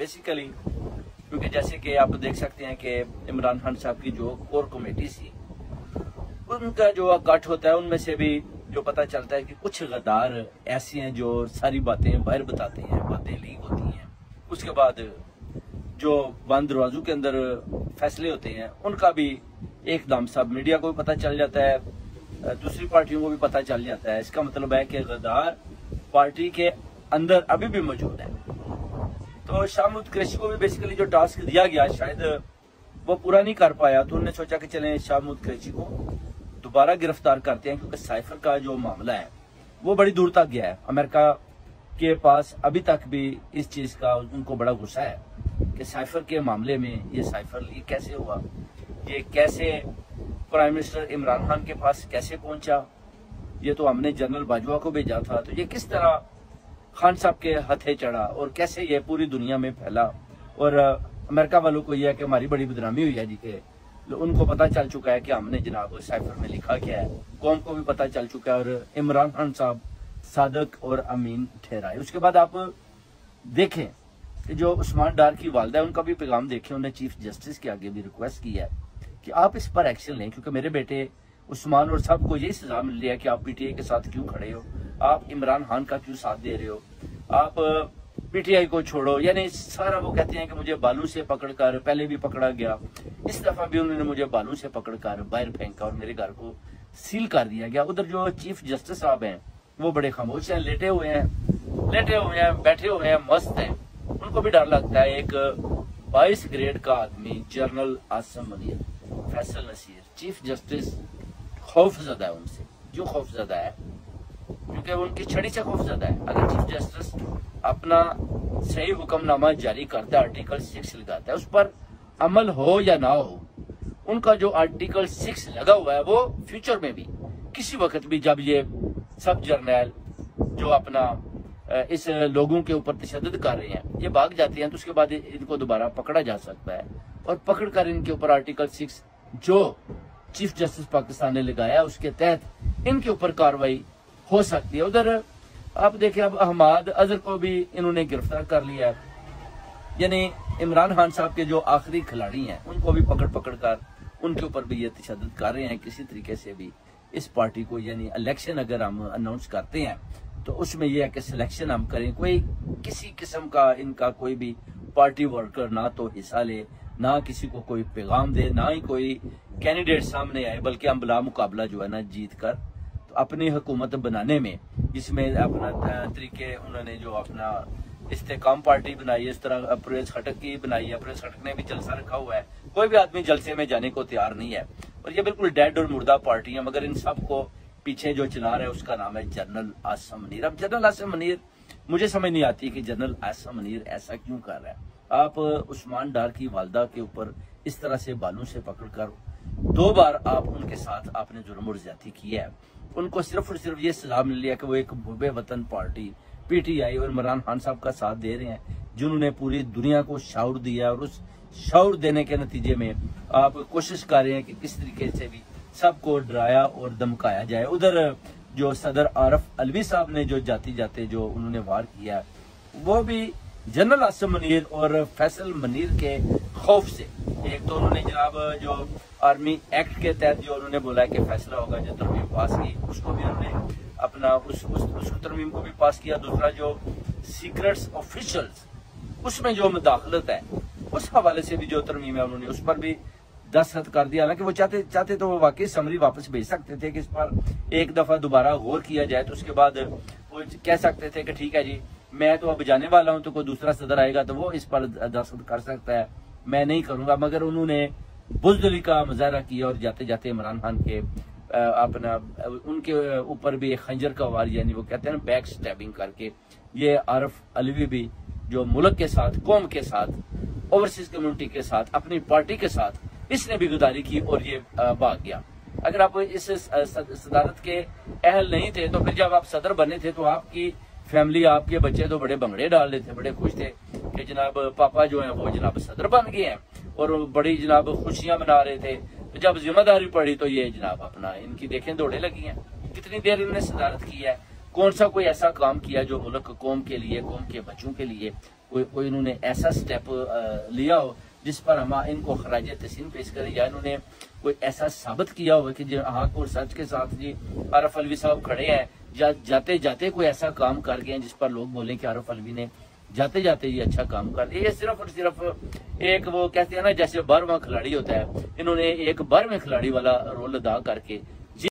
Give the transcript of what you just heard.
Basically क्योंकि जैसे कि आप देख सकते हैं कि इमरान खान साहब की जो कोर कमेटी थी, उनका जो कट होता है उनमें से भी जो पता चलता है कि कुछ गद्दार ऐसी हैं जो सारी बातें बाहर बताते हैं, बातें लीक होती हैं, उसके बाद जो बंद दरवाजों के अंदर फैसले होते हैं उनका भी एकदम सब मीडिया को भी पता चल जाता है, दूसरी पार्टियों को भी पता चल जाता है। इसका मतलब है कि गद्दार पार्टी के अंदर अभी भी मौजूद है। तो शाह महमूद कुरैशी को भी बेसिकली जो टास्क दिया गया शायद वो पूरा नहीं कर पाया, तो उन्होंने सोचा कि चलें शाह महमूद कुरैशी को दोबारा गिरफ्तार करते हैं, क्योंकि साइफर का जो मामला है वो बड़ी दूर तक गया है। अमेरिका के पास अभी तक भी इस चीज का उनको बड़ा गुस्सा है कि साइफर के मामले में ये साइफर लीक कैसे हुआ, ये कैसे प्राइम मिनिस्टर इमरान खान के पास कैसे पहुंचा, ये तो हमने जनरल बाजवा को भेजा था, तो ये किस तरह खान साहब के हथे चढ़ा और कैसे ये पूरी दुनिया में फैला। और अमेरिका वालों को यह है कि हमारी बड़ी बदनामी हुई है जी, के उनको पता चल चुका है कि हमने जनाब साइफर में लिखा क्या है, कौम को भी पता चल चुका है और इमरान खान साहब सादक और अमीन ठहराए। उसके बाद आप देखें कि जो उस्मान डार की वालदा है उनका भी पैगाम देखें, उन्होंने चीफ जस्टिस के आगे भी रिक्वेस्ट की है कि आप इस पर एक्शन लें, क्योंकि मेरे बेटे उस्मान और सबको यही सजा मिल रही है कि आप पीटीआई के साथ क्यों खड़े हो, आप इमरान खान का क्यों साथ दे रहे हो, आप पीटीआई को छोड़ो। यानी सारा वो कहते हैं कि मुझे बालू से पकड़कर, पहले भी पकड़ा गया, इस दफा भी उन्होंने मुझे बालू से पकड़कर बाहर फेंका और मेरे घर को सील कर दिया गया। उधर जो चीफ जस्टिस साहब हैं वो बड़े खामोश हैं, लेटे हुए हैं, बैठे हुए हैं, मस्त हैं। उनको भी डर लगता है। एक 22 ग्रेड का आदमी general Asim Munir, Faisal Naseer, chief justice खौफजदा है उनसे, जो खौफजदा है क्योंकि उनकी छड़ी से खौफजदा है। अगर चीफ जस्टिस अपना सही हुक्मनामा जारी करता है, आर्टिकल 6 लगाता है, उस पर अमल हो या ना हो, उनका जो आर्टिकल 6 लगा हुआ है वो फ्यूचर में भी किसी वक्त भी जब ये सब जर्नैल जो अपना इस लोगों के ऊपर तशद्दुद कर रहे हैं ये भाग जाते हैं, तो उसके बाद इनको दोबारा पकड़ा जा सकता है और पकड़कर इनके ऊपर आर्टिकल 6 जो चीफ जस्टिस पाकिस्तान ने लगाया उसके तहत इनके ऊपर कार्रवाई हो सकती है। उधर आप देखें अब अहमद अजहर को भी इन्होंने गिरफ्तार कर लिया है, यानी इमरान खान साहब के जो आखिरी खिलाड़ी हैं उनको भी पकड़ कर उनके ऊपर भी ये तशद्दुद कर रहे हैं किसी तरीके से भी इस पार्टी को। यानी इलेक्शन अगर हम अनाउंस करते हैं तो उसमें यह है कि सिलेक्शन हम करें, कोई किसी किस्म का इनका कोई भी पार्टी वर्कर ना तो हिस्सा ले, ना किसी को कोई पैगाम दे, ना ही कोई कैंडिडेट सामने आए, बल्कि हम बिला मुकाबला जो है ना जीत कर तो अपनी हुकूमत बनाने में, जिसमें अपना तरीके उन्होंने जो अपना इस्तेकाम पार्टी बनाई है, इस तरह अप्रेज खटक की बनाई है। अप्रेज खटक ने भी जलसा रखा हुआ है, कोई भी आदमी जलसे में जाने को तैयार नहीं है और ये बिल्कुल डेड और मुर्दा पार्टी है। मगर इन सबको पीछे जो चला रहा है उसका नाम है जनरल आसिम मुनीर। अब जनरल आसिम मुनीर मुझे समझ नहीं आती कि जनरल आसिम मुनीर ऐसा क्यों कर रहा है। आप उस्मान डार की वालदा के ऊपर इस तरह से बालों से पकड़कर 2 बार आप उनके साथ आपने जुर्म और ज्यादती की है, उनको सिर्फ और सिर्फ ये सजा मिल रही है कि वो एक मुहब्बे वतन पार्टी पीटीआई और इमरान खान साहब का साथ दे रहे हैं, जिन्होंने पूरी दुनिया को शाउर दिया और उस शाउर देने के नतीजे में आप कोशिश कर रहे हैं कि किस तरीके से भी सबको डराया और धमकाया जाए। उधर जो सदर आरिफ अलवी साहब ने जो जाते जाते जो उन्होंने वार किया वो भी जनरल आसिम मुनीर और फैसल मुनीर के खौफ से। एक तो उन्होंने जनाब जो आर्मी एक्ट के तहत जो उन्होंने बोला कि फैसला होगा, जो तरमीम पास की उसको भी उन्होंने अपना उस तरमीम को भी पास किया। दूसरा जो सीक्रेट्स ऑफिशियल्स उसमें जो मुदाखलत है उस हवाले से भी जो तरमीम है उन्होंने उस पर भी दस्तखत कर दिया। हालांकि वो चाहते तो वो वाकई समरी वापस भेज सकते थे कि इस पर एक दफा दोबारा गौर किया जाए, तो उसके बाद वो कह सकते थे कि ठीक है जी मैं तो अब जाने वाला हूं, तो कोई दूसरा सदर आएगा तो वो इस पर दस्तखत कर सकता है, मैं नहीं करूंगा। मगर उन्होंने बुज़दिली का मुजाहरा किया और जाते जाते इमरान खान के अपना उनके ऊपर भी एक खंजर का वार, यानी वो कहते हैं ना बैक स्टैबिंग करके ये आरिफ अलवी भी जो मुल्क के साथ, कौम के साथ, ओवरसीज कम्युनिटी के साथ, अपनी पार्टी के साथ इसने भी गुदारी की और ये भाग गया। अगर आप इस सदारत के अहल नहीं थे तो फिर जब आप सदर बने थे तो आपकी फैमिली, आपके बच्चे तो बड़े भंगड़े डाल रहे थे, बड़े खुश थे कि जनाब पापा जो है वो जनाब सदर बन गए हैं और बड़ी जनाब खुशियां मना रहे थे। तो जब जिम्मेदारी पड़ी तो ये जनाब अपना इनकी देखें दौड़े लगी हैं। कितनी देर इन्होंने सदारत की है, कौन सा कोई ऐसा काम किया जो मुल्क कौम के लिए, कौम के बच्चों के लिए कोई इन्होंने ऐसा स्टेप लिया हो जिस पर हम इनको खराज तहसीन पेश करें, या इन्होंने कोई ऐसा साबित किया हो कि जो हक और सच के साथ जी आरफ अलवी साहब खड़े हैं, या जाते जाते कोई ऐसा काम कर गए जिस पर लोग बोलें कि आरफ अलवी ने जाते जाते ये अच्छा काम कर दिया। ये सिर्फ और सिर्फ एक वो कहते हैं ना जैसे 12वां खिलाड़ी होता है, इन्होंने एक 12वें खिलाड़ी वाला रोल अदा करके